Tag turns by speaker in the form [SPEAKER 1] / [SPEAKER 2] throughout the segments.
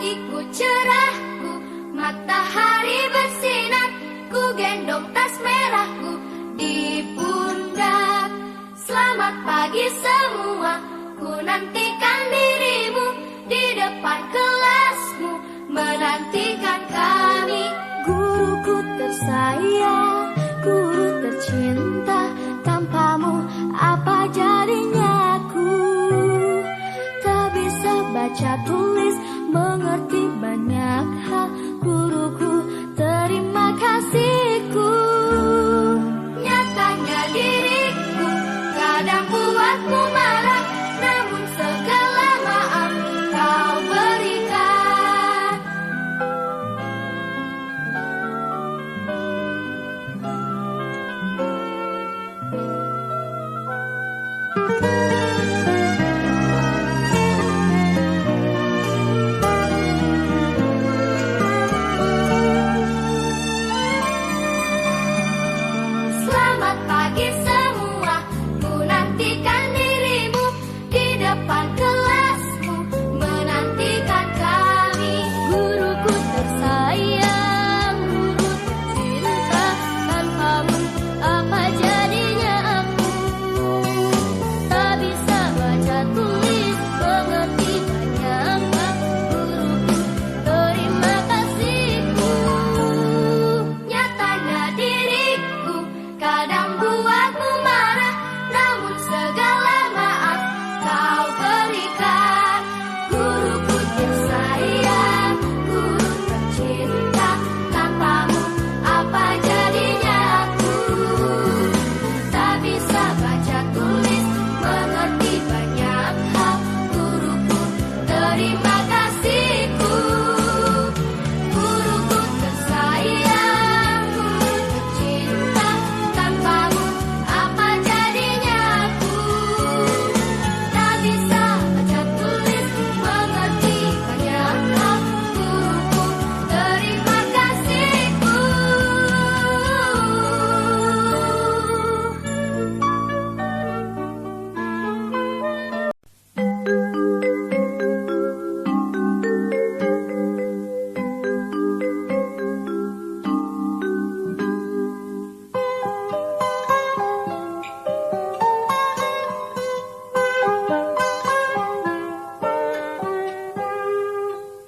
[SPEAKER 1] Pagiku cerahku, matahari bersinar, ku gendong tas merahku di pundak. Selamat pagi semua, ku nantikan dirimu di depan kelasmu, menantikan kami. Guruku tersayang, guru tercinta, tanpamu apa jadinya aku? Tak bisa baca tulis, mengerti banyak hal. Guruku, terima kasihku. Nyatanya diriku kadang buatmu marah, namun segala maaf kau berikan. Selamat pagi semua, ku nantikan dirimu di depan kelasmu, menantikan kami. Guruku tersayang, guru tercinta, tanpamu apa jadinya aku? Tak bisa baca tulis, mengerti banyak hal. Guruku, terima kasihku. Nyatanya diriku kadang buatmu marah, namun segala maaf kau berikan. Guruku tersayang, guru tercinta, tanpamu apa jadinya aku? Tak bisa baca tulis, mengerti banyak hal. Guruku, terima kasihku. Guruku tersayang, guru tercinta, tanpamu apa jadinya aku? Tak bisa baca tulis, mengerti banyak hal. Guruku, terima kasihku.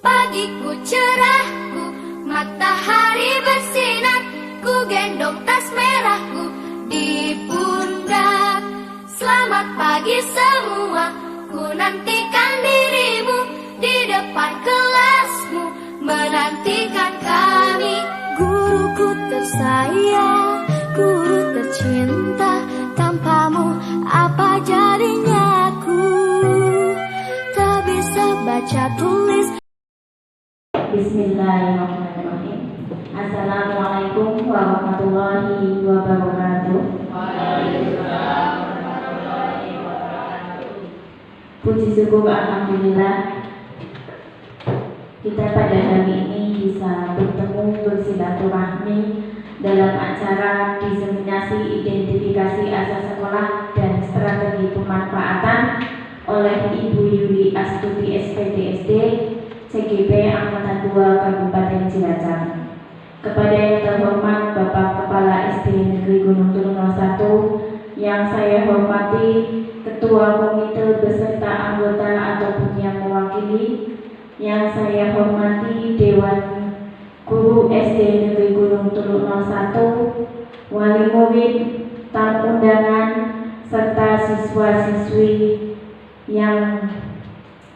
[SPEAKER 1] Pagiku cerahku, matahari bersinar, ku gendong tas merahku di pundak. Selamat pagi semua, ku nantikan dirimu di depan kelasmu, menantikan kami. Guruku tersayang, guru tercinta, tanpamu apa jadinya aku? Tak bisa baca tulis.
[SPEAKER 2] Bismillahirrahmanirrahim. Assalamualaikum warahmatullahi wabarakatuh. Puji syukur alhamdulillah, kita pada hari ini bisa bertemu bersilaturahmi dalam acara diseminasi identifikasi asal sekolah dan strategi pemanfaatan oleh Ibu Yuli Astuti SPDSD CGP Angkatan 2 Kabupaten Cilacap. Kepada yang terhormat Bapak Kepala SD Negeri Gunung Turun 01, yang saya hormati Ketua Komite beserta anggota ataupun yang mewakili, yang saya hormati Dewan Guru SD Negeri Gunung Turun 01, wali murid, tamu undangan, serta siswa-siswi yang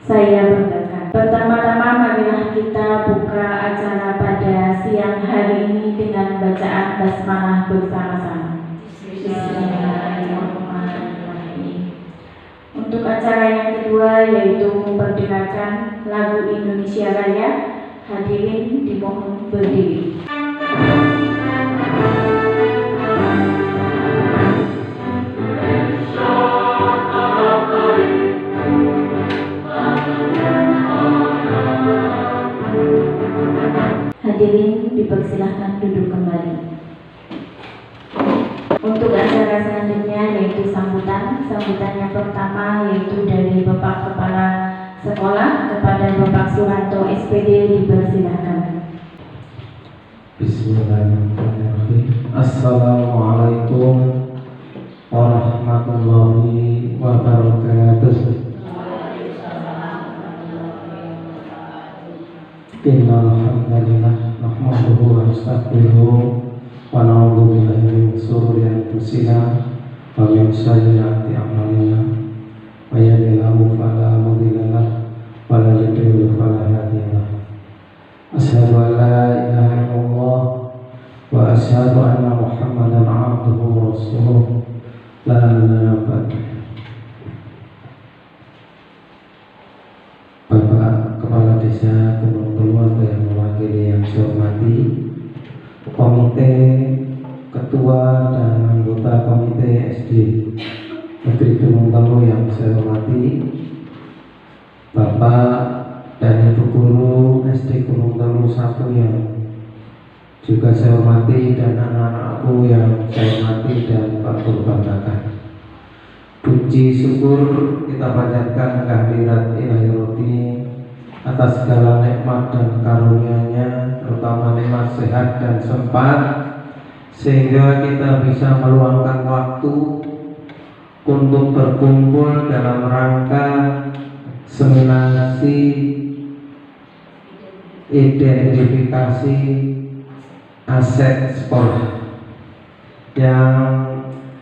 [SPEAKER 2] saya banggakan. Pertama-tama marilah kita buka acara pada siang hari ini dengan bacaan basmalah bersama-sama. Bismillahirrahmanirrahim. Untuk acara yang kedua yaitu memperdengarkan lagu Indonesia Raya, hadirin dimohon berdiri. Hadirin dipersilahkan duduk kembali. Untuk acara selanjutnya yaitu sambutan yang pertama yaitu dari Bapak Kepala sekolah kepada Bapak Suranto SPD dipersilakan.
[SPEAKER 3] Bismillahirrahmanirrahim. Assalamualaikum warahmatullahi wabarakatuh. Innal hamdalillah nahmaduhu wa nastaghfiruh wa na'udzu billahi min shururi anfusina wa min sayyiati a'malina. May yahdihillahu fala mudilla lahu wa la yudlil fala hadiya lahu. Asyhadu an la ilaha illallah wa asyhadu anna Muhammadan abduhu wa rasuluh la nabiyya ba'dahu. Bapak Kepala Desa Gunung Telu yang mewakili yang saya hormati, Komite Ketua dan anggota Komite SD Negeri Gunung Telu yang saya hormati, Bapak dan Ibu Guru SD Gunung Telu 1 yang juga saya hormati, dan anak-anakku yang saya hormati dan Pak Guru banggakan. Puji syukur kita panjatkan kehadirat Ilahi Rabbi atas segala nikmat dan karunia-Nya, terutama nikmat sehat dan sempat, sehingga kita bisa meluangkan waktu untuk berkumpul dalam rangka seminasi identifikasi aset sekolah yang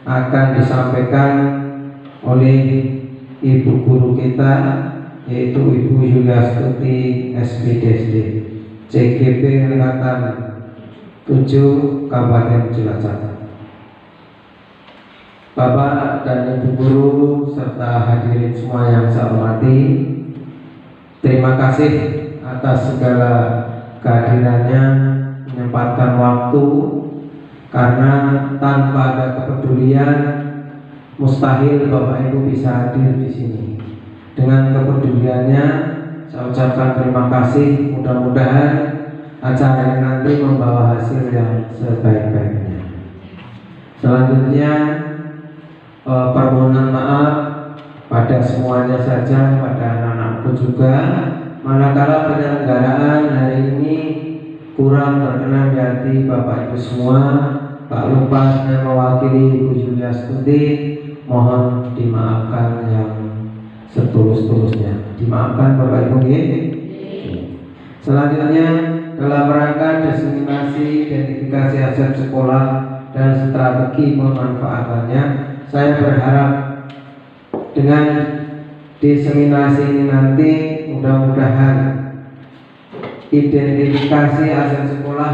[SPEAKER 3] akan disampaikan oleh Ibu Guru kita, yaitu Ibu Yuliastuti SPDSD CGP Angkatan 7 Kabupaten Cilacap. Bapak dan Ibu Guru serta hadirin semua yang saya hormati, terima kasih atas segala kehadirannya, menyempatkan waktu, karena tanpa ada kepedulian mustahil Bapak Ibu bisa hadir di sini. Dengan kepeduliannya saya ucapkan terima kasih. Mudah-mudahan acara ini nanti membawa hasil yang sebaik-baiknya. Selanjutnya permohonan maaf pada semuanya saja, pada anak-anakku juga, manakala penyelenggaraan hari ini kurang berkenan di hati Bapak Ibu semua. Tak lupa saya mewakili Ibu Yuliastuti, mohon dimaafkan yang setulus-tulusnya. Dimaafkan Bapak Ibu. Selanjutnya, dalam rangka diseminasi identifikasi aset sekolah dan strategi pemanfaatannya, saya berharap dengan diseminasi ini nanti mudah-mudahan identifikasi aset sekolah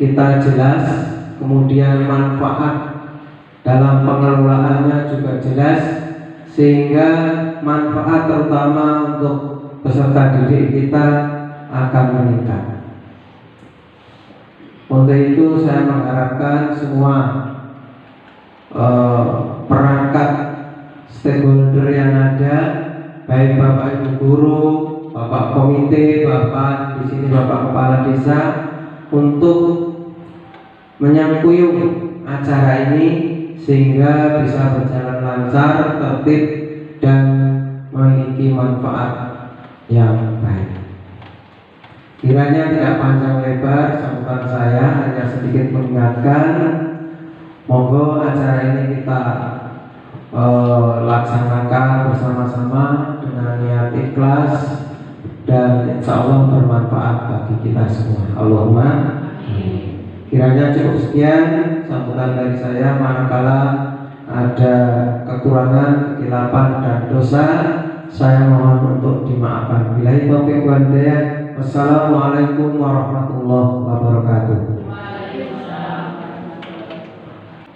[SPEAKER 3] kita jelas, kemudian manfaat dalam pengelolaannya juga jelas, sehingga manfaat terutama untuk peserta didik kita akan meningkat. Untuk itu saya mengharapkan semua perangkat stakeholder yang ada, baik Bapak Ibu Guru, Bapak Komite, Bapak di sini Bapak Kepala Desa, untuk menyangkuyung acara ini sehingga bisa berjalan lancar, tertib, dan memiliki manfaat yang baik. Kiranya tidak panjang lebar sambutan saya, hanya sedikit mengingatkan, monggo acara ini kita laksanakan bersama-sama dengan niat ikhlas dan insya Allah bermanfaat bagi kita semua. Allahumma amin. Kiranya cukup sekian sambutan dari saya. Manakala ada kekurangan, kesilapan dan dosa, saya mohon untuk dimaafkan. Billahi taufiq wal hidayah. Wassalamualaikum warahmatullahi wabarakatuh.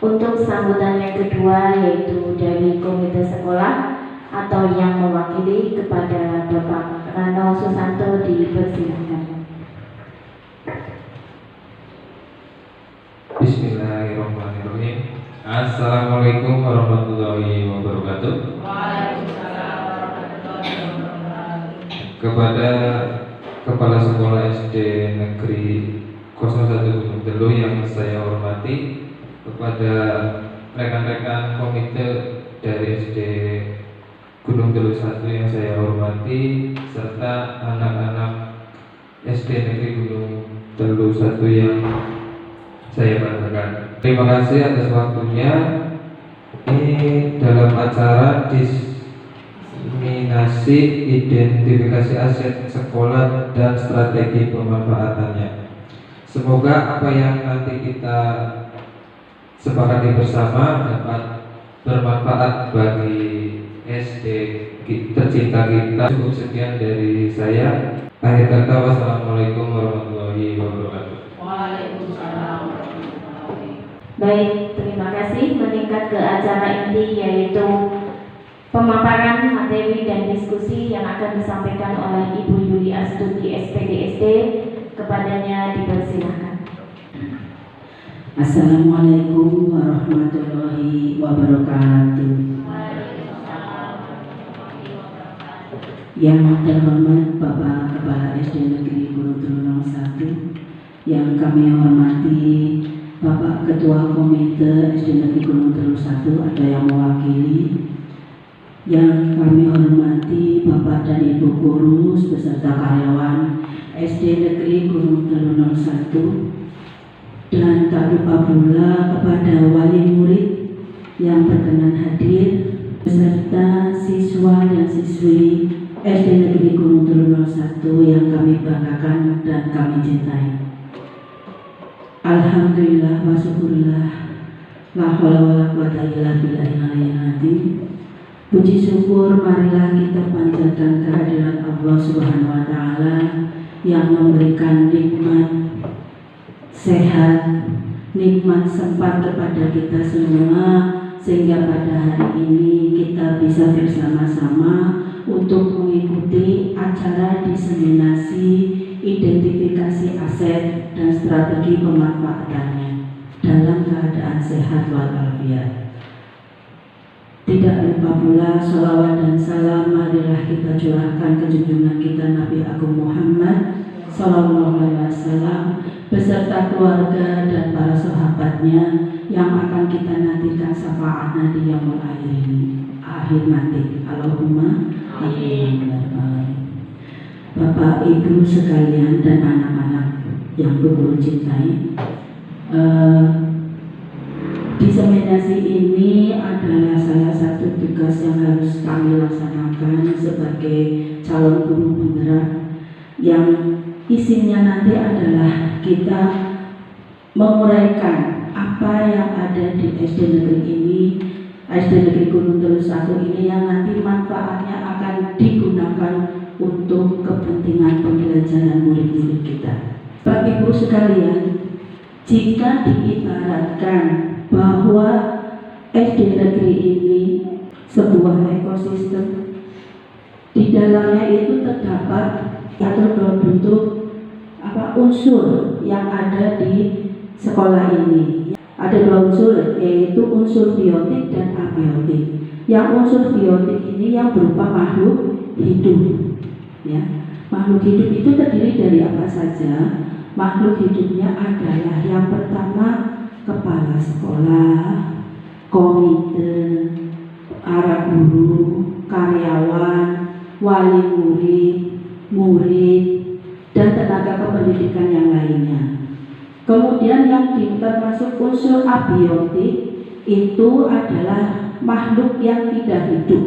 [SPEAKER 2] Untuk sambutan yang kedua, yaitu dari komite sekolah atau yang mewakili, kepada Bapak Rano Susanto dipersilakan.
[SPEAKER 4] Bismillahirrahmanirrahim. Assalamualaikum warahmatullahi wabarakatuh. Kepada Kepala Sekolah SD Negeri 01 Gunung Telu yang saya hormati, kepada rekan-rekan komite dari SD Gunung Telu 1 yang saya hormati, serta anak-anak SD Negeri Gunung Telu 1 yang saya banggakan. Terima kasih atas waktunya. Ini dalam acara diseminasi identifikasi aset sekolah dan strategi pemanfaatannya. Semoga apa yang nanti kita sepakati bersama dapat bermanfaat bagi SD tercinta kita. Cukup sekian dari saya. Akhir kata, wassalamualaikum warahmatullahi wabarakatuh.
[SPEAKER 2] Waalaikumsalam. Baik, terima kasih. Meningkat ke acara inti, yaitu pemaparan materi dan diskusi yang akan disampaikan oleh Ibu Yuli Astuti SPDSD. Kepadanya dipersilakan.
[SPEAKER 5] Assalamualaikum warahmatullahi wabarakatuh. Yang terhormat Bapak Kepala SD Negeri Gunung Telu 1, yang kami hormati Bapak Ketua Komite SD Negeri Gunung Telu 1, ada yang mewakili, yang kami hormati Bapak dan Ibu guru beserta karyawan SD Negeri Gunung Telu 1, dan tak lupa pula kepada wali murid yang berkenan hadir beserta siswa dan siswi SD Negeri Gunung Telu 1 yang kami banggakan dan kami cintai. Alhamdulillah wa syukurillah, la haula wala quwata illa billahil aliyyil azim. Puji syukur marilah kita panjatkan kehadiran Allah Subhanahu wa taala yang memberikan nikmat sehat, nikmat sempat kepada kita semua, sehingga pada hari ini kita bisa bersama-sama untuk mengikuti acara diseminasi identifikasi aset dan strategi pemanfaatannya dalam keadaan sehat walafiat. Tidak lupa pula sholawat dan salam marilah kita curahkan ke junjungan kita Nabi Agung Muhammad Sallallahu Alaihi Wasallam beserta keluarga dan para sahabatnya yang akan kita nantikan syafaatnya di yaumul akhir nanti. Allahumma amin. Bapak Ibu sekalian dan anak-anak yang guru cintai, diseminasi ini adalah salah satu tugas yang harus kami laksanakan sebagai calon guru penggerak, yang isinya nanti adalah kita menguraikan apa yang ada di SD Negeri ini, SD Negeri Gunung Telu 1 ini, yang nanti manfaatnya akan digunakan untuk kepentingan pembelajaran murid-murid kita. Bapak Ibu sekalian, jika diibaratkan bahwa SD Negeri ini sebuah ekosistem, di dalamnya itu terdapat atau berbentuk unsur yang ada di sekolah ini. Ada dua unsur, yaitu unsur biotik dan abiotik. Yang unsur biotik ini yang berupa makhluk hidup. Ya, makhluk hidup itu terdiri dari apa saja? Makhluk hidupnya adalah yang pertama kepala sekolah, komite, para guru, karyawan, wali murid, dan tenaga kependidikan yang lainnya. Kemudian yang termasuk unsur abiotik itu adalah makhluk yang tidak hidup,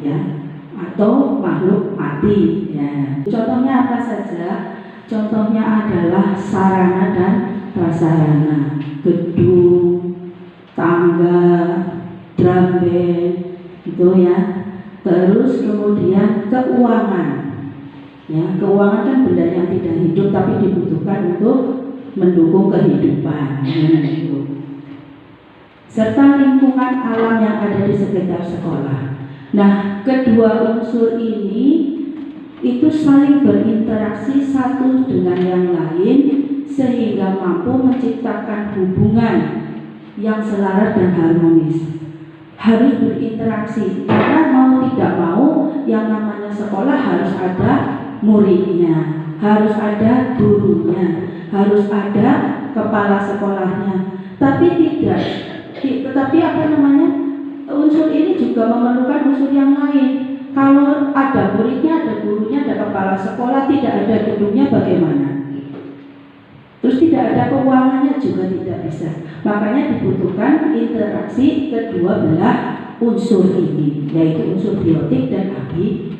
[SPEAKER 5] ya, atau makhluk mati. Ya. Contohnya apa saja? Contohnya adalah sarana dan prasarana, gedung, tangga, drum band, gitu ya. Terus kemudian keuangan. Ya, keuangan kan benda yang tidak hidup tapi dibutuhkan untuk mendukung kehidupan. Serta lingkungan alam yang ada di sekitar sekolah. Nah, kedua unsur ini itu saling berinteraksi satu dengan yang lain sehingga mampu menciptakan hubungan yang selaras dan harmonis. Harus berinteraksi, karena mau tidak mau yang namanya sekolah harus ada muridnya, harus ada gurunya, harus ada kepala sekolahnya. Tapi unsur ini juga memerlukan unsur yang lain. Kalau ada muridnya, ada gurunya, ada kepala sekolah, tidak ada gedungnya bagaimana? Terus tidak ada keuangannya juga tidak bisa. Makanya dibutuhkan interaksi kedua belah unsur ini, yaitu unsur biotik dan abiotik.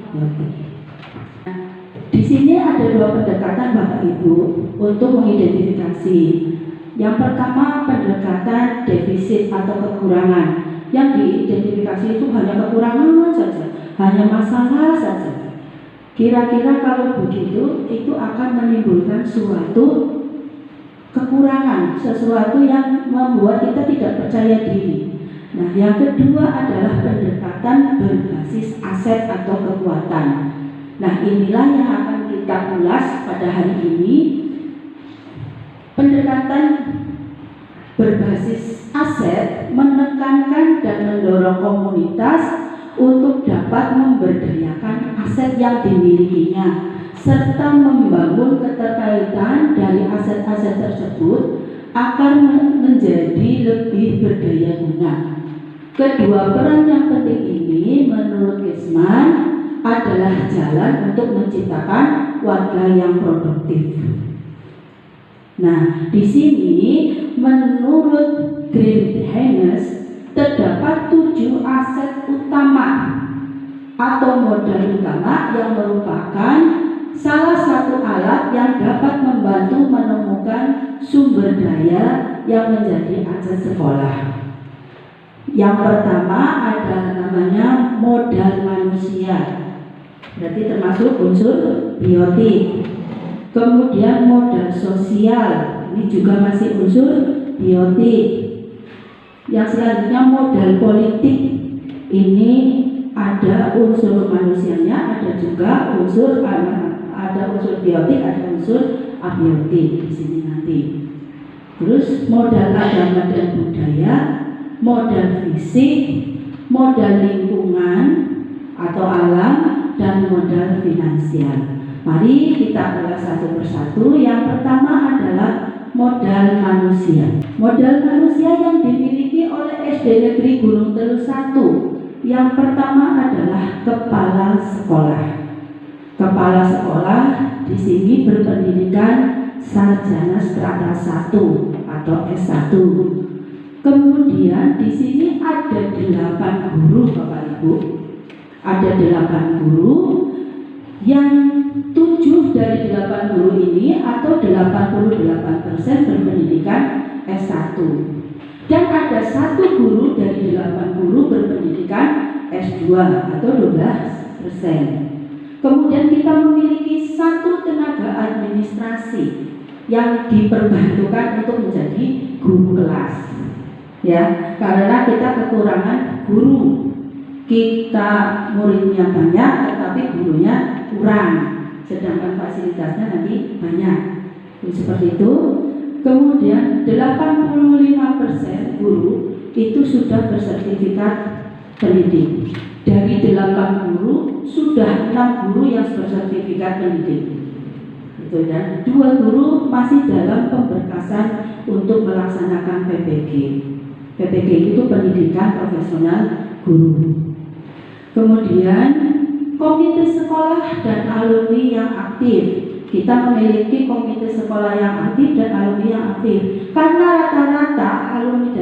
[SPEAKER 5] Di sini ada dua pendekatan Bapak Ibu untuk mengidentifikasi. Yang pertama pendekatan defisit atau kekurangan. Yang diidentifikasi itu hanya kekurangan saja, hanya masalah saja. Kira-kira kalau begitu itu akan menimbulkan suatu kekurangan, sesuatu yang membuat kita tidak percaya diri. Nah, yang kedua adalah pendekatan berbasis aset atau kekuatan. Nah, inilah yang akan kita ulas pada hari ini. Pendekatan berbasis aset menekankan dan mendorong komunitas untuk dapat memberdayakan aset yang dimilikinya serta membangun keterkaitan dari aset-aset tersebut akan menjadi lebih berdaya guna. Kedua peran yang penting ini menurut Wisman adalah jalan untuk menciptakan warga yang produktif. Nah, di sini menurut Greenhines terdapat 7 aset utama atau modal utama yang merupakan salah satu alat yang dapat membantu menemukan sumber daya yang menjadi aset sekolah. Yang pertama adalah namanya modal manusia, berarti termasuk unsur biotik. Kemudian modal sosial, ini juga masih unsur biotik. Yang selanjutnya modal politik, ini ada unsur manusianya, ada juga unsur biotik, ada unsur abiotik di sini nanti. Terus modal agama dan budaya, modal fisik, modal lingkungan atau alam, dan modal finansial. Mari kita ulas satu persatu. Yang pertama adalah modal manusia. Modal manusia yang dimiliki oleh SD Negeri Gunung Telu 1. Yang pertama adalah kepala sekolah. Kepala sekolah di sini berpendidikan sarjana strata 1 atau S1. Kemudian di sini ada 8 guru Bapak Ibu. Ada 8 guru yang 7 dari 8 guru ini atau 88% berpendidikan S1. Dan ada 1 guru dari 8 guru berpendidikan S2 atau 12%. Kemudian kita memiliki 1 tenaga administrasi yang diperbantukan untuk menjadi guru kelas. Ya, karena kita kekurangan guru. Kita muridnya banyak tetapi gurunya kurang, sedangkan fasilitasnya nanti banyak. Seperti itu. Kemudian 85% guru itu sudah bersertifikat pendidik. Dari 8 guru sudah 6 guru yang bersertifikat pendidik. Itu, dan 2 guru masih dalam pemberkasan untuk melaksanakan PPG. PPG itu pendidikan profesional guru. Kemudian komite sekolah dan alumni yang aktif. Kita memiliki komite sekolah yang aktif dan alumni yang aktif. Karena rata-rata alumni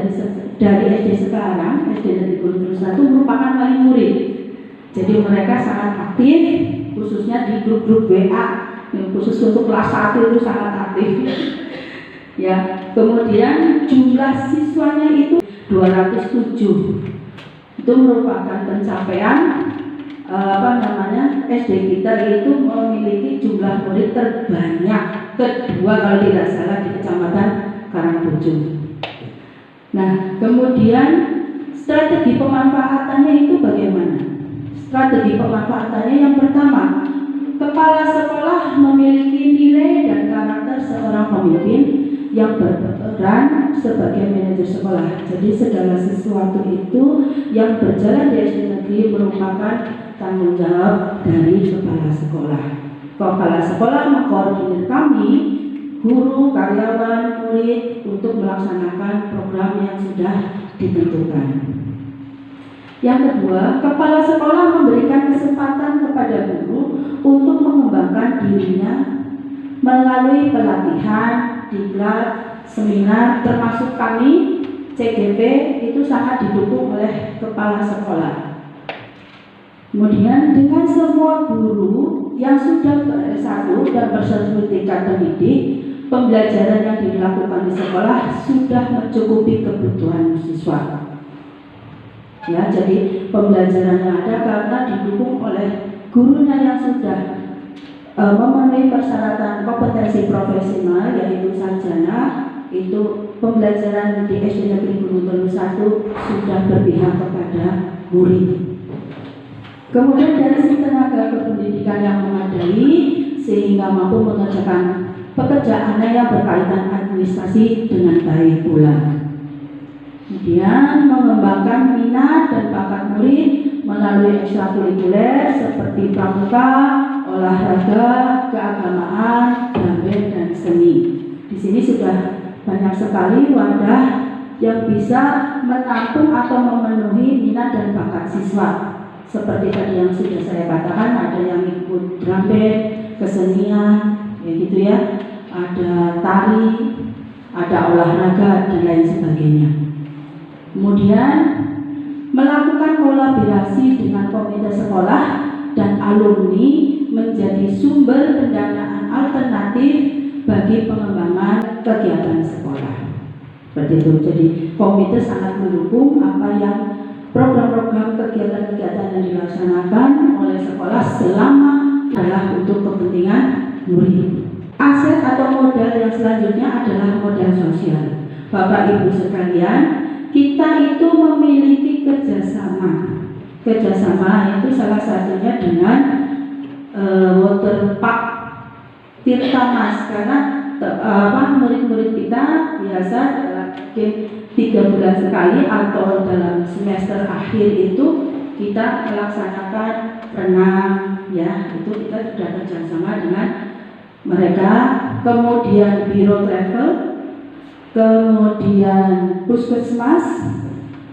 [SPEAKER 5] dari SD sekarang, SD Negeri Gunung Telu 1 merupakan wali murid. Jadi mereka sangat aktif, khususnya di grup-grup WA, khusus untuk kelas 1 itu sangat aktif. Ya, kemudian jumlah siswanya itu 207. Itu merupakan pencapaian SD kita itu memiliki jumlah murid terbanyak, kedua kalau tidak salah di Kecamatan Karangbojo. Nah, kemudian strategi pemanfaatannya itu bagaimana? Strategi pemanfaatannya yang pertama, kepala sekolah memiliki nilai dan karakter seorang pemimpin yang berperan sebagai manajer sekolah. Jadi segala sesuatu itu yang berjalan di SD negeri merupakan tanggung jawab dari kepala sekolah. Kepala sekolah mengkoordinir kami, guru, karyawan, murid untuk melaksanakan program yang sudah ditentukan. Yang kedua, kepala sekolah memberikan kesempatan kepada guru untuk mengembangkan dirinya melalui pelatihan, diklat, seminar, termasuk kami CGP itu sangat didukung oleh kepala sekolah. Kemudian dengan semua guru yang sudah ber-S1 dan bersertifikat pendidik, pembelajaran yang dilakukan di sekolah sudah mencukupi kebutuhan siswa. Ya, jadi pembelajaran yang ada karena didukung oleh gurunya yang sudah memenuhi persyaratan kompetensi profesional, yaitu sarjana. Itu pembelajaran di SD Negeri Gunung Telu 1 sudah berpihak kepada murid. Kemudian dari sisi tenaga kependidikan yang memadai sehingga mampu mengerjakan pekerjaannya yang berkaitan administrasi dengan baik pula. Kemudian mengembangkan minat dan bakat murid melalui ekstrakurikuler seperti pramuka, olahraga, keagamaan, band dan seni. Di sini sudah banyak sekali wadah yang bisa menampung atau memenuhi minat dan bakat siswa. Seperti tadi yang sudah saya katakan, ada yang ikut drum band, kesenian, ya gitu ya, ada tari, ada olahraga dan lain sebagainya. Kemudian melakukan kolaborasi dengan komite sekolah dan alumni menjadi sumber pendanaan alternatif bagi pengembangan kegiatan sekolah. Seperti itu. Jadi komite sangat mendukung apa yang program-program kegiatan-kegiatan yang dilaksanakan oleh sekolah selama adalah untuk kepentingan murid. Aset atau modal yang selanjutnya adalah modal sosial. Bapak Ibu sekalian, kita itu memiliki kerjasama. Kerjasama itu salah satunya dengan Waterpark Tirta Mas, karena murid-murid kita biasa dalam 3 bulan sekali atau dalam semester akhir itu kita melaksanakan renang, ya itu kita sudah kerjasama dengan mereka. Kemudian biro travel, kemudian puskesmas,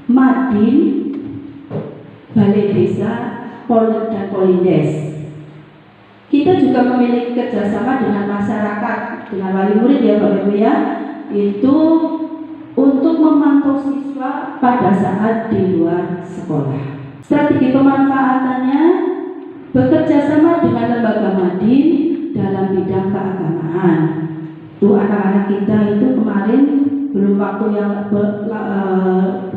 [SPEAKER 5] Madin, balai desa, Polres dan Polindes. Kita juga memiliki kerjasama dengan masyarakat, dengan wali murid ya Bapak Ibu ya, itu untuk memantau siswa pada saat di luar sekolah. Strategi pemanfaatannya bekerja sama dengan lembaga Madin dalam bidang keagamaan. Tuh anak-anak kita itu kemarin belum waktu yang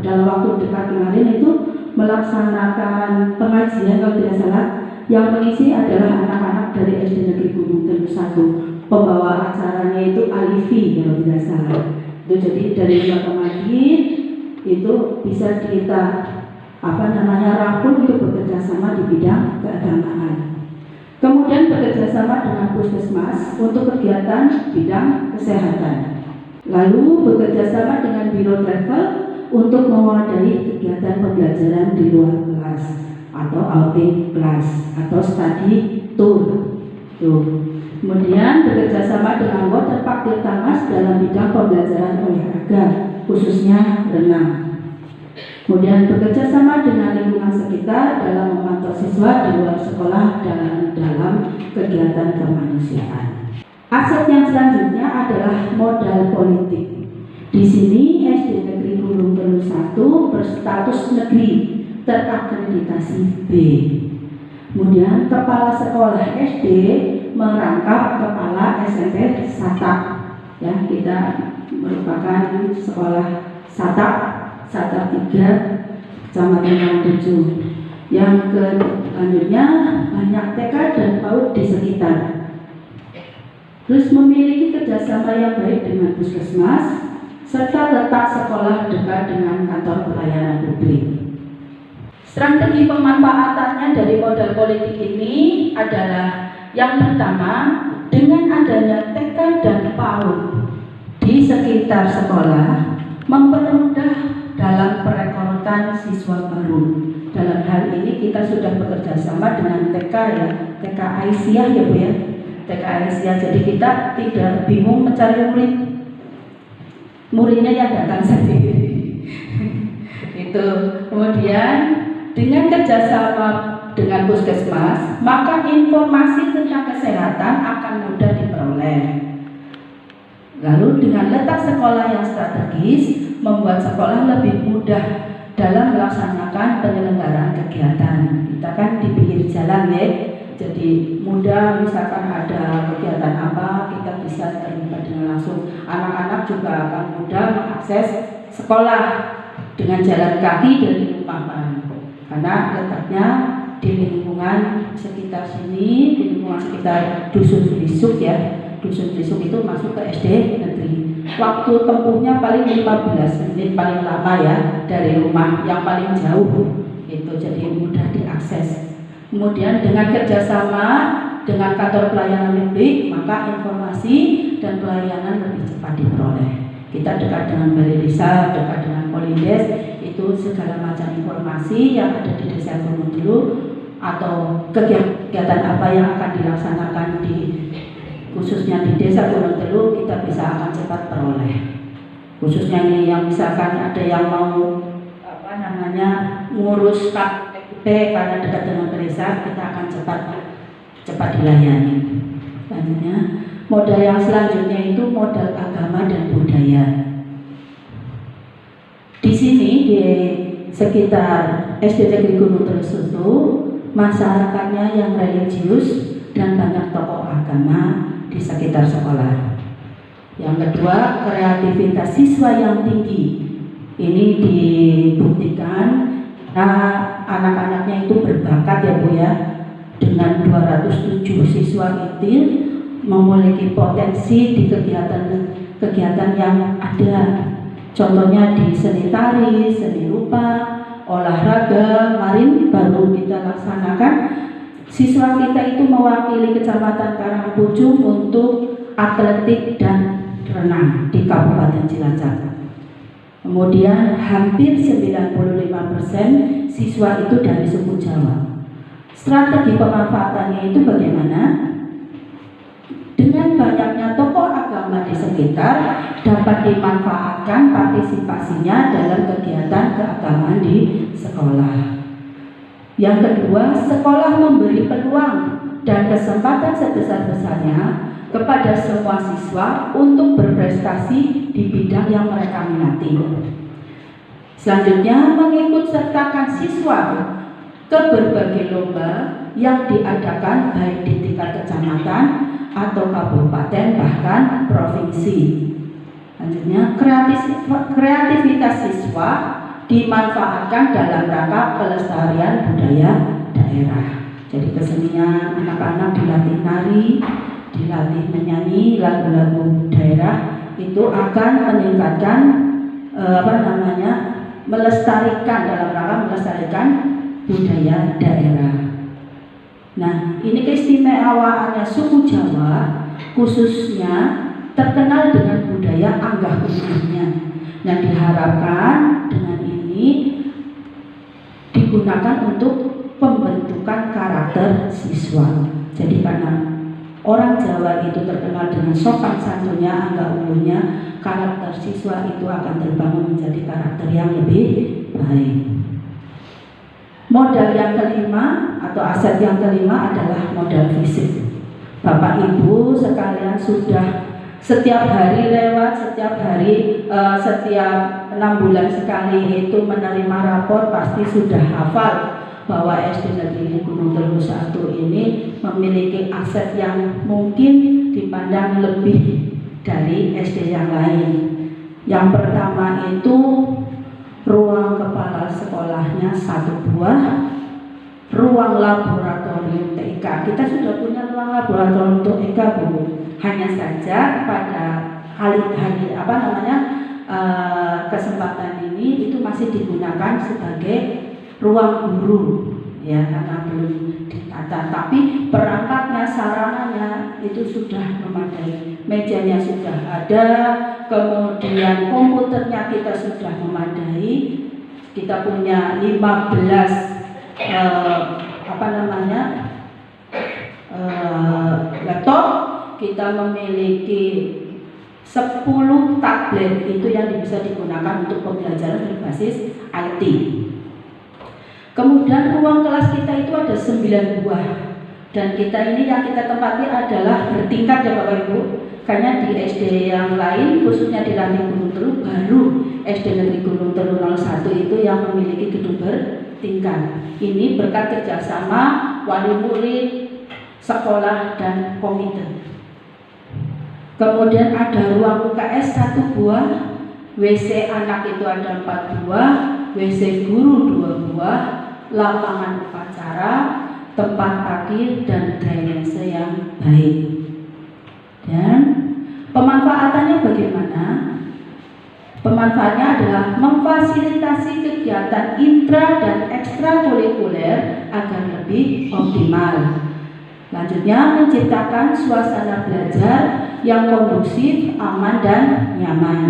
[SPEAKER 5] dalam waktu dekat kemarin itu melaksanakan pengajian kalau tidak salah. Yang mengisi adalah anak-anak dari SD Negeri Gunung Telu 1. Pembawa acaranya itu Alifi kalau tidak salah. Itu jadi dari lembaga Madin itu bisa kita rangkul untuk bekerja sama di bidang keagamaan. Kemudian bekerja sama dengan puskesmas untuk kegiatan bidang kesehatan. Lalu bekerja sama dengan biro travel untuk mewadahi kegiatan pembelajaran di luar kelas atau outing class atau study tour. Kemudian bekerja sama dengan Waterpark Tirta Mas dalam bidang pembelajaran olahraga, khususnya renang. Kemudian bekerja sama dengan lingkungan sekitar dalam memantau siswa di luar sekolah dalam kegiatan kemanusiaan. Aset yang selanjutnya adalah modal politik. Di sini SD Negeri Gunung Telu 1 berstatus negeri terakreditasi B. Kemudian kepala sekolah SD merangkap kepala SMP Satap. Ya, kita merupakan sekolah Satap 3 Kecamatan 7. Yang selanjutnya banyak TK dan PAUD di sekitar. Terus memiliki kerjasama yang baik dengan puskesmas serta letak sekolah dekat dengan kantor pelayanan publik. Strategi pemanfaatannya dari modal politik ini adalah yang pertama, dengan adanya TK dan PAUD di sekitar sekolah mempermudah dalam perekrutan siswa baru. Dalam hal ini kita sudah bekerja sama dengan TK ya, TK Aisyah ya Bu ya, TK Aisyah. Jadi kita tidak bingung mencari muridnya yang datang sendiri. Itu. Kemudian dengan kerjasama dengan puskesmas, maka informasi tentang kesehatan akan mudah diperoleh. Lalu dengan letak sekolah yang strategis, membuat sekolah lebih mudah dalam melaksanakan penyelenggaraan kegiatan. Kita kan di pinggir jalan ya, jadi mudah misalkan ada kegiatan apa, kita bisa terlibat dengan langsung. Anak-anak juga akan mudah mengakses sekolah dengan jalan kaki dari rumah karena letaknya di lingkungan sekitar sini, di lingkungan sekitar Dusun Belisuk ya. Dusun Belisuk itu masuk ke SD negeri. Waktu tempuhnya paling 15 menit paling lama ya dari rumah yang paling jauh itu, jadi mudah diakses. Kemudian dengan kerjasama dengan kantor pelayanan publik, maka informasi dan pelayanan lebih cepat diperoleh. Kita dekat dengan balai desa, dekat dengan Polindes, itu segala macam informasi yang ada di Desa Gunung Telu atau kegiatan apa yang akan dilaksanakan khususnya di Desa Gunung Telu, kita bisa akan cepat peroleh. Khususnya ini yang misalkan ada yang mau ngurus KTP karena dekat dengan desa, kita akan cepat dilayani. Selanjutnya, modal yang selanjutnya itu modal agama dan budaya. Di sini di sekitar SD Negeri Gunung Telu itu masyarakatnya yang religius dan banyak tokoh agama di sekitar sekolah. Yang kedua, kreativitas siswa yang tinggi. Ini dibuktikan anak-anaknya itu berbakat ya Bu ya. Dengan 207 siswa itu memiliki potensi di kegiatan yang ada. Contohnya di seni tari, seni rupa, olahraga. Kemarin baru kita laksanakan, siswa kita itu mewakili Kecamatan Karangpucung untuk atletik dan renang di Kabupaten Cilacap. Kemudian hampir 95% siswa itu dari suku Jawa. Strategi pemanfaatannya itu bagaimana? Dengan banyaknya tokoh agama di sekitar, dapat dimanfaatkan partisipasinya dalam kegiatan keagamaan di sekolah. Yang kedua, sekolah memberi peluang dan kesempatan sebesar-besarnya kepada semua siswa untuk berprestasi di bidang yang mereka minati. Selanjutnya, mengikut sertakan siswa ke berbagai lomba yang diadakan baik di tingkat kecamatan atau kabupaten bahkan provinsi. Selanjutnya, kreativitas siswa dimanfaatkan dalam rangka pelestarian budaya daerah. Jadi kesenian anak-anak dilatih nari, dilatih menyanyi lagu-lagu daerah, itu akan meningkatkan melestarikan dalam rangka melestarikan budaya daerah. Nah, ini keistimewaannya suku Jawa khususnya terkenal dengan budaya anggah ungguhnya. Nah, diharapkan dengan ini digunakan untuk pembentukan karakter siswa. Jadi karena orang Jawa itu terkenal dengan sopan santunnya, anggah ungguhnya, karakter siswa itu akan terbangun menjadi karakter yang lebih baik. Modal yang kelima atau aset yang kelima adalah modal fisik. Bapak Ibu sekalian sudah setiap hari lewat, setiap 6 bulan sekali itu menerima rapor, pasti sudah hafal bahwa SD Negeri Gunung Telu 1 ini memiliki aset yang mungkin dipandang lebih dari SD yang lain. Yang pertama itu ruang kepala sekolahnya 1 buah, ruang laboratorium TK. Kita sudah punya ruang laboratorium TK Bu. Hanya saja pada kesempatan ini itu masih digunakan sebagai ruang guru ya, karena belum ditata. Tapi perangkatnya, sarananya itu sudah memadai. Mejanya sudah ada, kemudian komputernya kita sudah memadai. Kita punya 15 laptop, kita memiliki 10 tablet itu yang bisa digunakan untuk pembelajaran berbasis IT. Kemudian ruang kelas kita itu ada 9 buah. Dan kita ini yang kita tempati adalah bertingkat ya Bapak Ibu. Karena di SD yang lain, khususnya di Ranting Gunung Telu, baru SD Negeri Gunung Telu 01 itu yang memiliki gedung bertingkat. Ini berkat kerjasama wali murid, sekolah, dan komite. Kemudian ada ruang UKS 1 buah, WC anak itu ada 4 buah, WC guru 2 buah, lapangan upacara, tempat parkir, dan drainase yang baik. Dan pemanfaatannya bagaimana? Pemanfaatnya adalah memfasilitasi kegiatan intra dan ekstrakurikuler agar lebih optimal. Lanjutnya, menciptakan suasana belajar yang kondusif, aman, dan nyaman.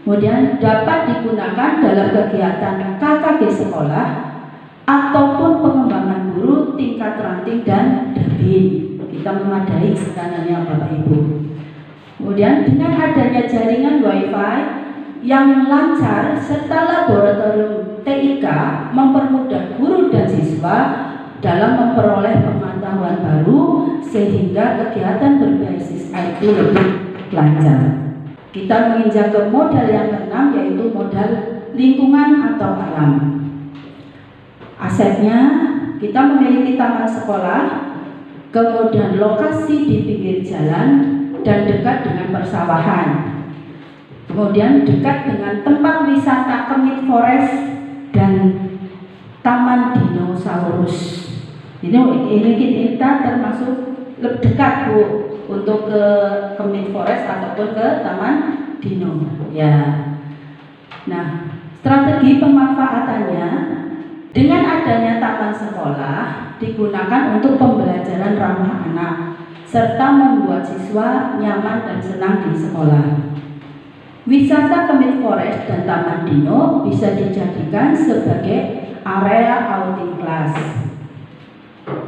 [SPEAKER 5] Kemudian dapat digunakan dalam kegiatan KKG sekolah ataupun pengembangan guru tingkat ranting dan dabin. Kita memadai sekanannya Bapak Ibu. Kemudian dengan adanya jaringan WiFi yang lancar serta laboratorium TIK mempermudah guru dan siswa dalam memperoleh pengetahuan baru sehingga kegiatan berbasis IT lebih lancar. Kita menginjak ke modal yang keenam, yaitu modal lingkungan atau alam. Asetnya, kita memiliki taman sekolah, kemudian lokasi di pinggir jalan dan dekat dengan persawahan. Kemudian dekat dengan tempat wisata Kemit Forest dan Taman Dinosaurus. Ini kita termasuk lebih dekat Bu untuk ke Kemit Forest ataupun ke Taman Dino. Ya. Nah, strategi pemanfaatannya dengan adanya taman sekolah digunakan untuk pembelajaran ramah anak serta membuat siswa nyaman dan senang di sekolah. Wisata Kemit Forest dan Taman Dino bisa dijadikan sebagai area outing kelas.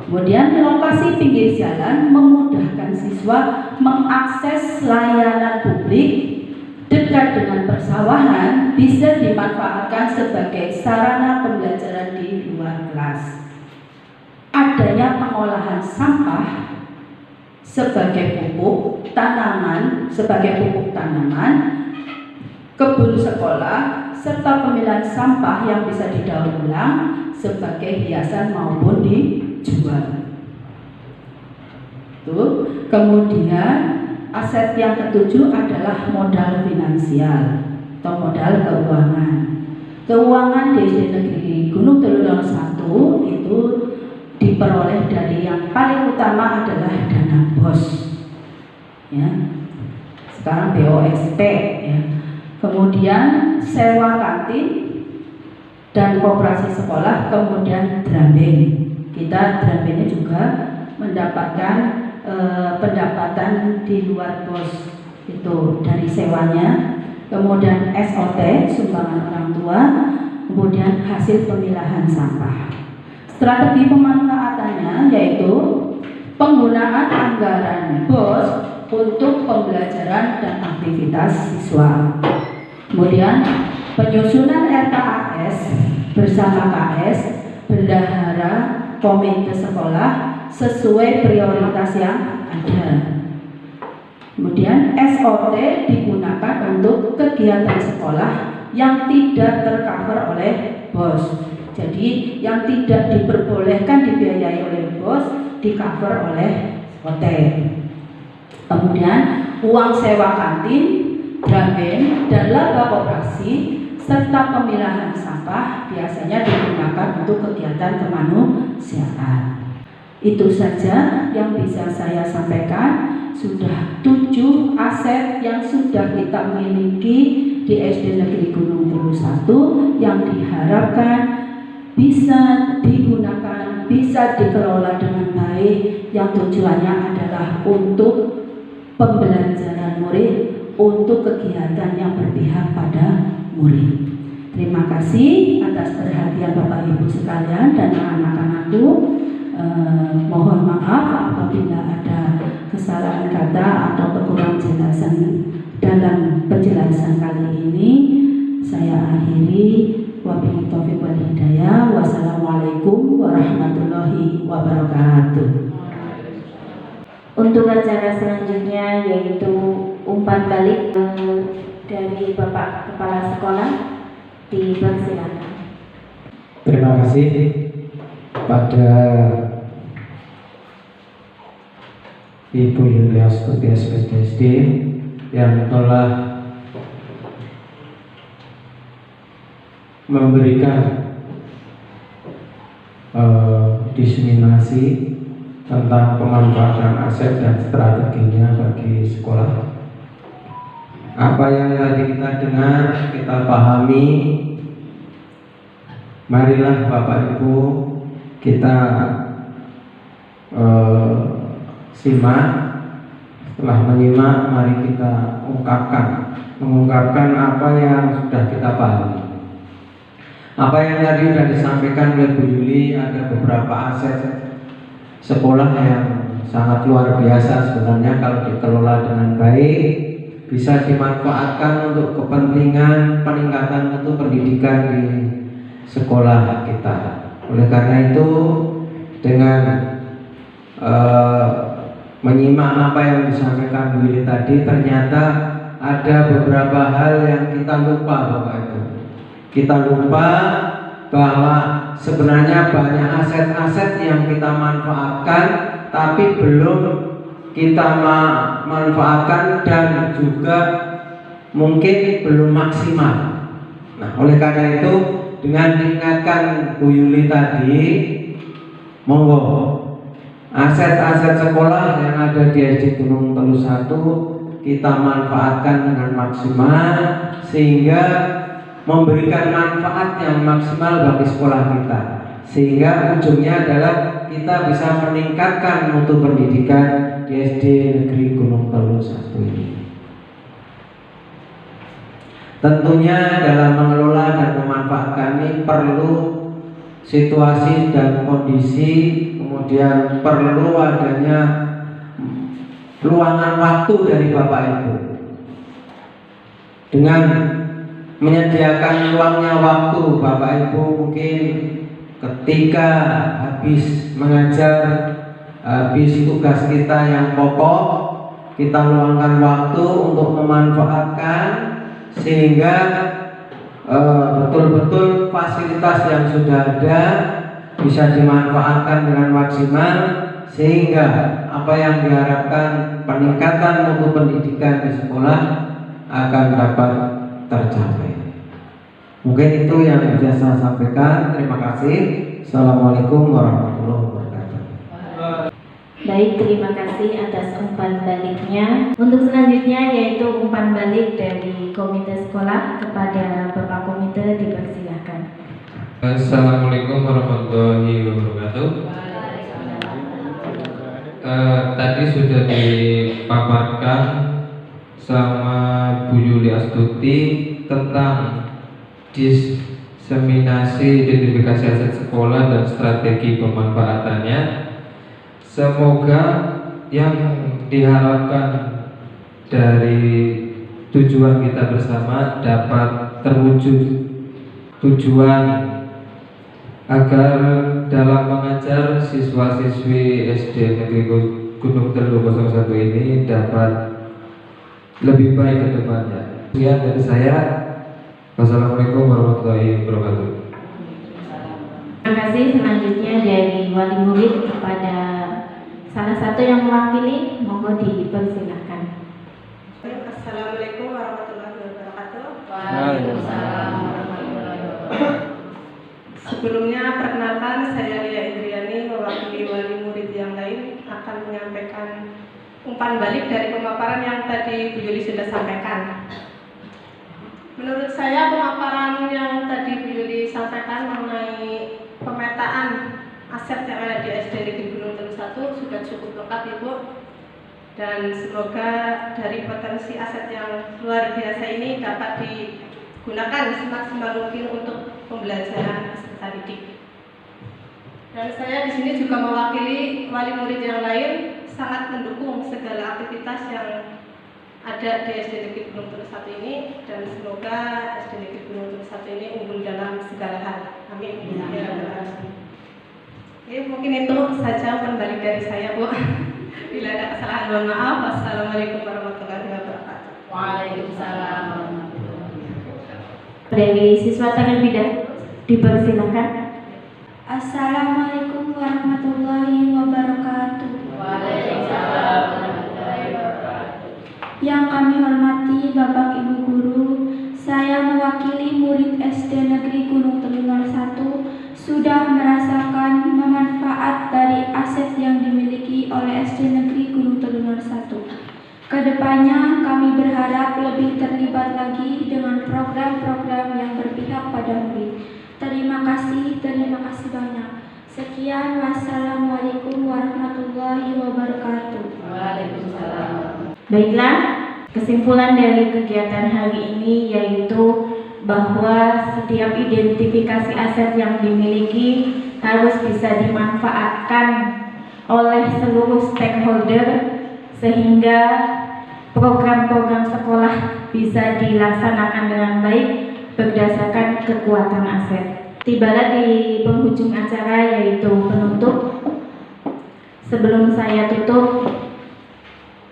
[SPEAKER 5] Kemudian lokasi pinggir jalan memudahkan siswa mengakses layanan publik, dekat dengan persawahan bisa dimanfaatkan sebagai sarana pembelajaran di luar kelas. Adanya pengolahan sampah sebagai pupuk tanaman, kebun sekolah, serta pemilihan sampah yang bisa didaur ulang sebagai hiasan maupun dijual. Kemudian aset yang ketujuh adalah modal finansial atau modal keuangan. Keuangan di SD Negeri Gunung Telu 01 itu diperoleh dari yang paling utama adalah dana BOS. Ya. Sekarang BOSP ya. Kemudian sewa kantin dan koperasi sekolah, kemudian Dramben. Kita Drambennya juga mendapatkan pendapatan di luar BOS itu dari sewanya, kemudian SOT sumbangan orang tua, kemudian hasil pemilahan sampah. Strategi pemanfaatannya yaitu penggunaan anggaran BOS untuk pembelajaran dan aktivitas siswa. Kemudian penyusunan RKAS bersama KS, bendahara, komite sekolah sesuai prioritas yang ada. Kemudian SOT digunakan untuk kegiatan sekolah yang tidak tercover oleh BOS. Jadi yang tidak diperbolehkan dibiayai oleh BOS di-cover oleh SOT. Kemudian uang sewa kantin, Dramben, dan laba koperasi serta pemilahan sampah biasanya digunakan untuk kegiatan kemanusiaan. Itu saja yang bisa saya sampaikan. Sudah 7 aset yang sudah kita miliki di SD Negeri Gunung Telu 1 yang diharapkan bisa digunakan, bisa dikelola dengan baik, yang tujuannya adalah untuk pembelajaran murid, untuk kegiatan yang berpihak pada murid. Terima kasih atas perhatian Bapak Ibu sekalian dan anak-anakku. Mohon maaf apabila ada kesalahan kata atau kekurangan jelasan dalam penjelasan kali ini. Saya akhiri. Wabillahi wabillahi taufiq wal hidayah. Wassalamualaikum warahmatullahi wabarakatuh.
[SPEAKER 2] Untuk acara selanjutnya yaitu umpan balik dari Bapak Kepala Sekolah, dipersilakan.
[SPEAKER 3] Terima kasih pada Ibu Yulia Astuti SPDSD yang telah memberikan diseminasi tentang pemanfaatan aset dan strateginya bagi sekolah. Apa yang tadi kita dengar, kita pahami. Marilah Bapak Ibu kita simak. Setelah menyimak, mari kita mengungkapkan apa yang sudah kita pahami. Apa yang tadi sudah disampaikan oleh Bu Yuli, ada beberapa aset sekolah yang sangat luar biasa sebenarnya kalau dikelola dengan baik, bisa dimanfaatkan untuk kepentingan peningkatan mutu pendidikan di sekolah kita. Oleh karena itu, dengan menyimak apa yang disampaikan Bu Yuli tadi, ternyata ada beberapa hal yang kita lupa, Bapak Ibu. Kita lupa bahwa sebenarnya banyak aset-aset yang kita manfaatkan tapi belum kita manfaatkan dan juga mungkin belum maksimal. Nah, oleh karena itu dengan diingatkan Bu Yuli tadi, monggo aset-aset sekolah yang ada di SD Gunung Telu 1 kita manfaatkan dengan maksimal sehingga memberikan manfaat yang maksimal bagi sekolah kita, sehingga ujungnya adalah kita bisa meningkatkan mutu pendidikan di SD Negeri Gunung Telu 1 ini. Tentunya dalam mengelola dan memanfaatkan ini perlu situasi dan kondisi, kemudian perlu adanya luangan waktu dari Bapak Ibu. Dengan menyediakan luangnya waktu, Bapak Ibu mungkin ketika habis mengajar, habis tugas kita yang pokok, kita luangkan waktu untuk memanfaatkan sehingga betul-betul fasilitas yang sudah ada bisa dimanfaatkan dengan maksimal, sehingga apa yang diharapkan peningkatan mutu pendidikan di sekolah akan dapat tercapai. Mungkin itu yang bisa saya sampaikan. Terima kasih. Assalamualaikum warahmatullahi wabarakatuh.
[SPEAKER 2] Baik, terima kasih atas umpan baliknya. Untuk selanjutnya yaitu umpan balik dari komite sekolah kepada Bapak Komite, dipersilakan.
[SPEAKER 4] Assalamualaikum warahmatullahi wabarakatuh. Tadi sudah dipaparkan sama Bu Yuli Astuti tentang diseminasi identifikasi aset sekolah dan strategi pemanfaatannya. Semoga yang diharapkan dari tujuan kita bersama dapat terwujud. Tujuan agar dalam mengajar siswa-siswi SD Negeri Gunung Telu 01 ini dapat lebih baik ke depannya. Sekian dari saya. Wassalamualaikum warahmatullahi wabarakatuh.
[SPEAKER 2] Terima kasih. Selanjutnya dari wali murid kepada salah satu yang mewakili, mohon dipersilakan.
[SPEAKER 6] Assalamualaikum warahmatullahi wabarakatuh.
[SPEAKER 2] Waalaikumsalam.
[SPEAKER 6] Sebelumnya perkenalkan, saya Lia Indriani mewakili wali murid yang lain akan menyampaikan umpan balik dari pemaparan yang tadi Bu Yuli sudah sampaikan. Menurut saya pemaparan yang tadi Bu Yuli sampaikan mengenai pemetaan aset yang ada di SD Negeri Gunung Telu 1 sudah cukup lengkap, Ibu. Dan semoga dari potensi aset yang luar biasa ini dapat digunakan semaksimal mungkin untuk pembelajaran peserta didik. Dan saya di sini juga mewakili wali murid yang lain sangat mendukung segala aktivitas yang ada di SD Negeri Gunung Turu 1 ini, dan semoga SD Negeri Gunung Turu 1 ini unggul dalam segala hal. Amin. Ya Rabbal Alamin. Oke, mungkin itu saja kembali dari saya, Bu. Bila ada kesalahan, mohon maaf. Wassalamualaikum warahmatullahi wabarakatuh.
[SPEAKER 2] Waalaikumsalam warahmatullahi wabarakatuh. Dari siswa tangan bidan dipersilakan.
[SPEAKER 1] Assalamualaikum warahmatullahi wabarakatuh.
[SPEAKER 2] Waalaikumsalam warahmatullahi wabarakatuh.
[SPEAKER 1] Yang kami hormati Bapak Ibu Guru, saya mewakili murid SD Negeri Gunung Telu 01 sudah merasakan manfaat dari aset yang dimiliki oleh SD Negeri Gunung Telu 01. Kedepannya kami berharap lebih terlibat lagi dengan program-program yang berpihak pada murid. Terima kasih banyak. Sekian, wassalamualaikum warahmatullahi wabarakatuh.
[SPEAKER 2] Waalaikumsalam. Baiklah, kesimpulan dari kegiatan hari ini yaitu bahwa setiap identifikasi aset yang dimiliki harus bisa dimanfaatkan oleh seluruh stakeholder sehingga program-program sekolah bisa dilaksanakan dengan baik berdasarkan kekuatan aset. Tibalah di penghujung acara yaitu penutup. Sebelum saya tutup,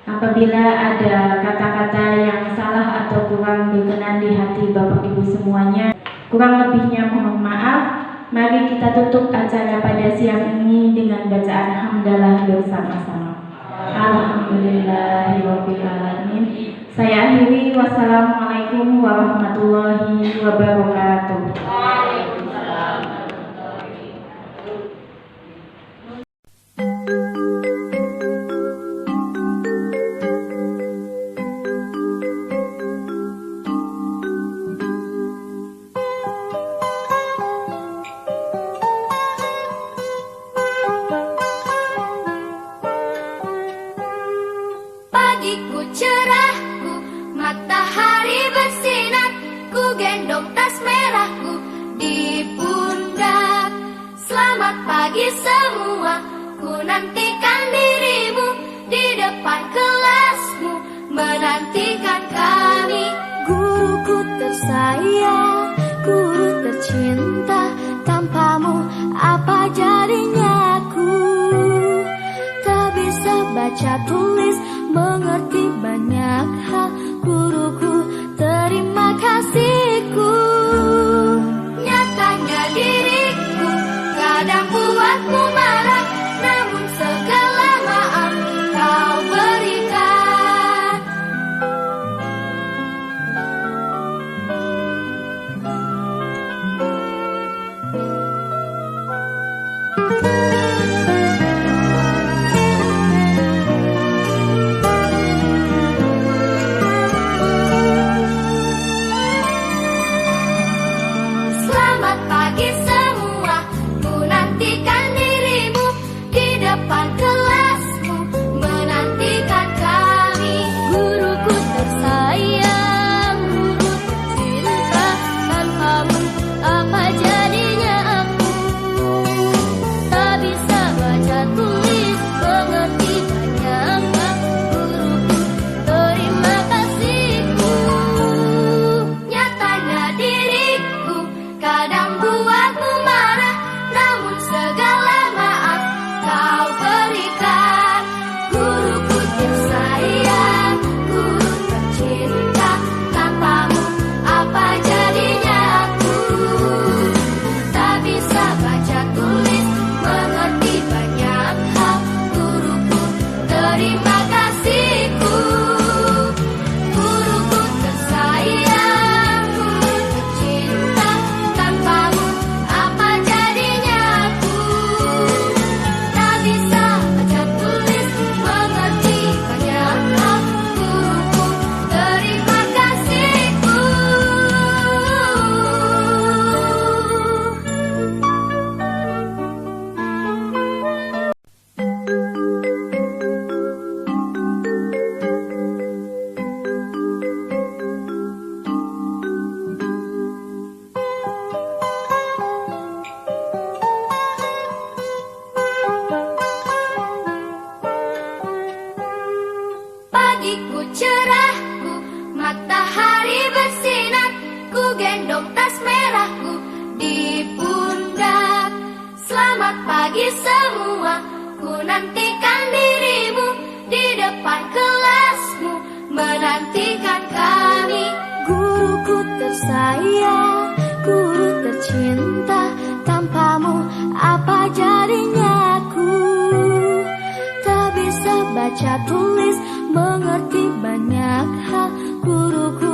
[SPEAKER 2] apabila ada kata-kata yang salah atau kurang berkenan di hati Bapak Ibu semuanya, kurang lebihnya mohon maaf. Mari kita tutup acara pada siang ini dengan bacaan hamdalah bersama-sama. Alhamdulillahirabbil alamin. Saya akhiri, wassalamualaikum warahmatullahi wabarakatuh. Waalaikumsalam warahmatullahi wabarakatuh.
[SPEAKER 1] Pagiku cerahku, matahari bersinar, ku gendong tas merahku di pundak. Selamat pagi semua, ku nantikan dirimu di depan kelasmu, menantikan kami. Guruku tersayang, guru tercinta, tanpamu apa jadinya aku? Tak bisa baca tulis, mengerti banyak hal. Guruku, terima kasihku. Nyatanya diriku kadang buatmu marah, namun segala maaf kau berikan.
[SPEAKER 7] pagiku cerahku, matahari bersinar, ku gendong tas merahku di pundak. Selamat pagi semua, ku nantikan dirimu di depan kelasmu, menantikan kami. Guruku tersayang, guru tercinta, tanpamu apa jadinya aku? Tak bisa baca tulis, mengerti banyak hal. Guruku